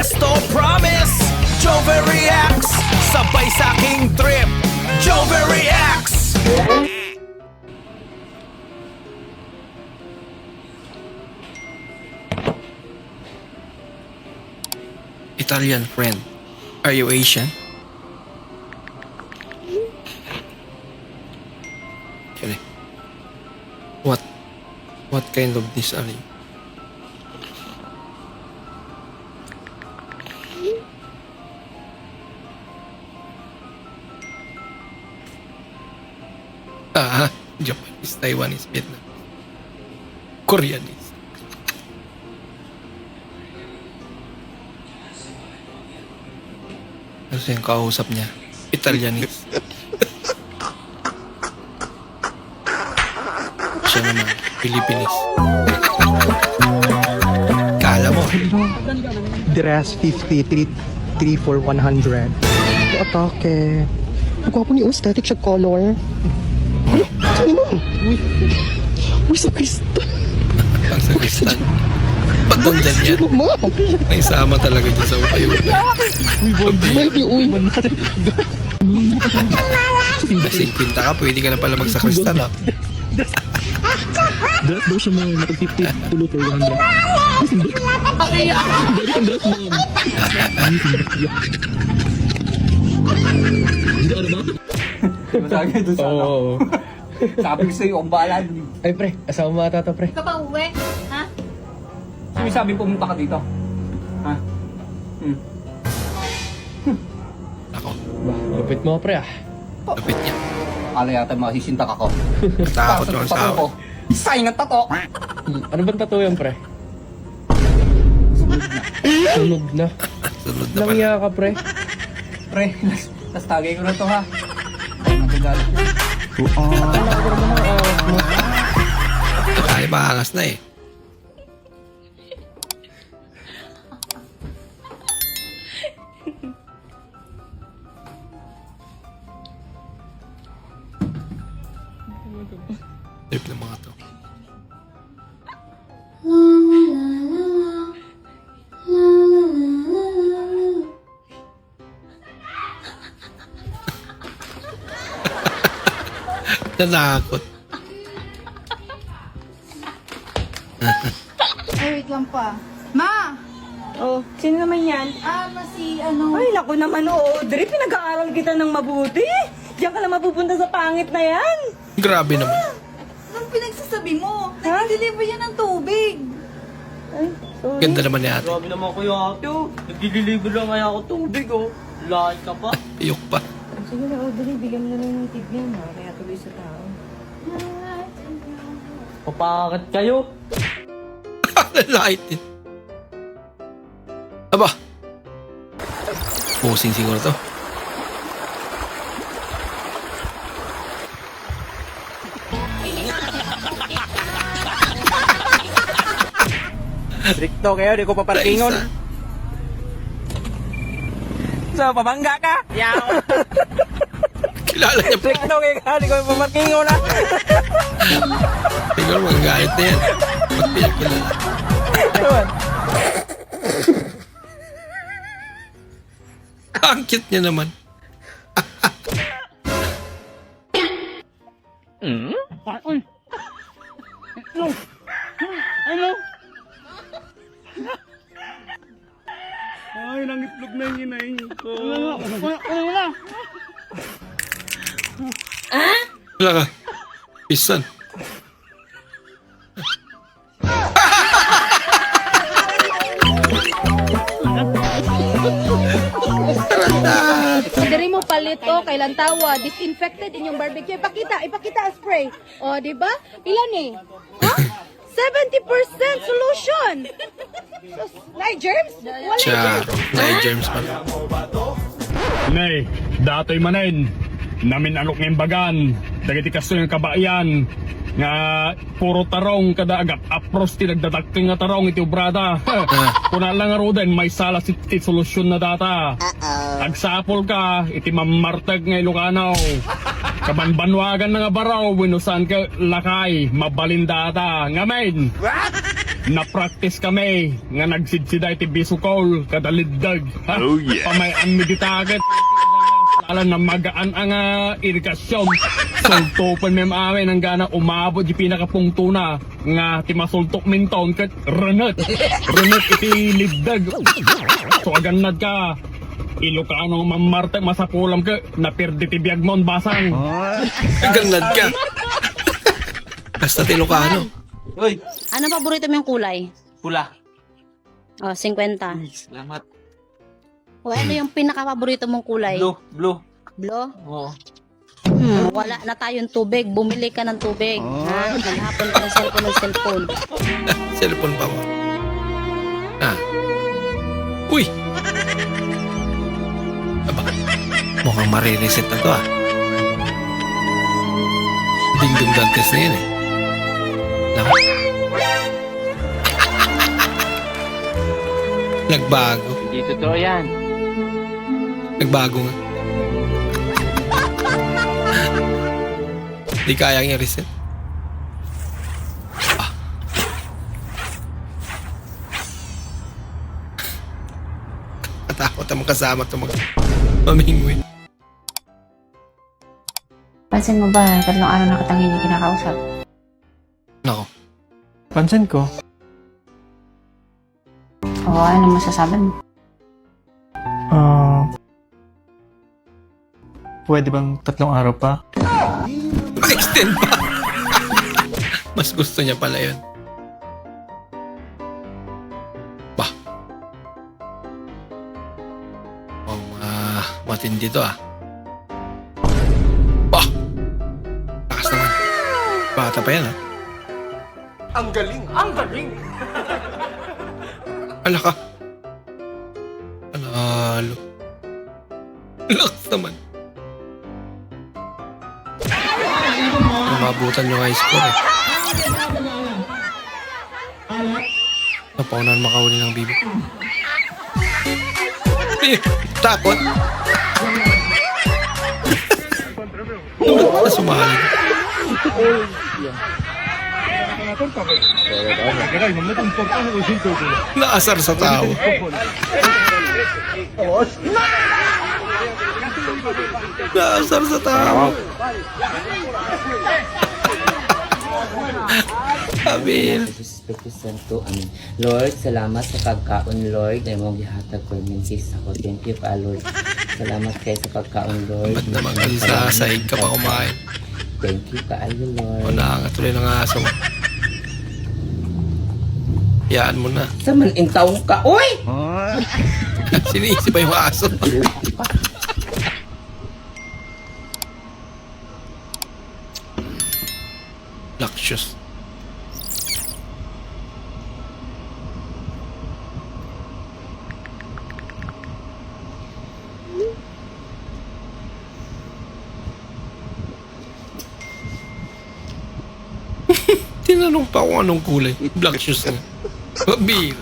Esto promise, Jove reacts. Sabay sa aking trip, Jove reacts. Italian friend, are you Asian? Okay. What kind of dish are you? Japanese, Taiwanese, Vietnam, Koreanese. Kasi yung kausap niya, Italianese. Siya naman, Philippines. Kala mo. Dress 53 3 for 100. Atake. Ang gwapo ni aesthetic siya color. Saan mo? Uy, sa Krista. Ang sakristan. Ba't nandyan yan? May sama talaga dyan sa upayo. Uy. Kasi pinta ka, pwede ka na pala magsakristan ha. Dress daw siya mga nakag-50 tulo for 100. Masagay doon sa ano. Sabi ko sa'yo, ang bahala dun. Ay pre, asawa mo ata to pre. Ka pa uwi? Ha? Sino sabi pumunta ka dito? Ha? Ako, Bah, lupit mo pre ah. lapit niya. Ala yata masisintak ako. Takot yung Tato asawa. ko. Sign ng tato! Ano bang tattoo yan pre? Sunog na. Sunod na pala. Langya ka pre. Pre, tas tagay ko na to ha. Nagagalit yun. Ay, maangas na eh. Trip ng mga to. Nanakot. Ay, wait lang pa. Ma! Oh, sino naman yan? Si ano... Ay, naku naman, Audrey. Pinag-aaral kita ng mabuti. Diyan ka lang mapupunta sa pangit na yan. Grabe naman. Anong pinagsasabi mo? Ha? Nag-deliver yan ng tubig. Ay, sorry. Ganda naman ni ate. Grabe naman kuya ate oh. Nagdi-deliver lang kaya ako tubig oh. Lahat ka pa. Iyok pa. Sige na, Audrey. Bigyan mo na lang ng tip yan, ha? Kaya tuloy sa tao. Papakit kayo. Lalait din. Aba. Posing siguro to. Stricto kayo, di ko paparkingon. Raisa. So, pabangga ka? Yaw. Kilala niya pa. Stricto kayo ka, di ko paparkingon na. Siguro magagalit na yan. Pag pinagkilala. Yun. Ang cute niya naman. Ay, nangitlog na yung inahin ko. Wala ka. Pisan. Diri mo palito kailan tawa disinfected inyong barbecue. Ipakita spray. O, di ba? Pila ni? Ha? 70% solution. Sus, nay germs? Wala Char. germs. Nay germs pa. Nay, datoy manen. Namin alok ng bagan. Dagiti kaso yung kabayan. Nga puro tarong kada agap apros ti nagdadakting nga tarong iti obrada. Kuna lang nga roden may sala si solusyon na data. Agsapol ka iti mamartag nga Ilocano. Kabanbanwagan na nga baraw winusan ka lakay mabalin data. Ngamen. na-practice kami nga nagsidsiday ti bisukol kada liddag. Ha? Oh yeah. Pamayan mi ditaket. Alam na magaan ang irikasyon. Sultupan mi maamin ang gana umabot di pinakapungto na nga ti masultok minton kat renet. Renet iti liddag. So aganad ka. Ilocano mamarte masapulam ka napirdi ti biag mon basang. Ganad ka. Basta Ilocano. Uy, Ano paborito mo yung kulay? pula. Oh, 50. Salamat. O ano yung pinaka-paborito mong kulay? Blue. Blue? Oo. Wala na tayong tubig. Bumili ka ng tubig. Ha? Maghapon ka ng cellphone. Cellphone pa mo. Uy! Aba, mukhang marireset na to Ding-dong Dantes na yan Naku. Nagbago. Hindi totoo yan. Nagbago nga. Di kayang i-reset. Katakot ang kasama ito mamingwin. Pansin mo ba, 3 araw na kitang hindi kinakausap? Nako. Pansin ko. Oo, ano masasabi mo? Pwede bang 3 araw pa? Ma-extend pa. Mas gusto niya pala yun. Bah. Matindi to Bah. Takas naman. Bata pa yan Ang galing. Ala ka. Panalo. Lakas naman. Mabutan yung high score Napaunan makahuli ng bibi. Takot. Na sumali. Naasar sa tao. Naasar sa tao. Amin. Espiritu Santo, amin. Lord, salamat sa pagkaon, Lord. Ay mong gihatag ko yung sis ako. Thank you pa, Lord. Salamat kayo sa pagkaon, Lord. Ba't naman kasi sasahig ka pa kumain? Thank you pa, Lord. Wala nga tuloy ng aso mo. Yaan mo na. Sa malintaong ka, uy! Sinisi pa yung aso. Luxurious. Tinanong pa kung anong kulay. Black shoes nga. Mabira.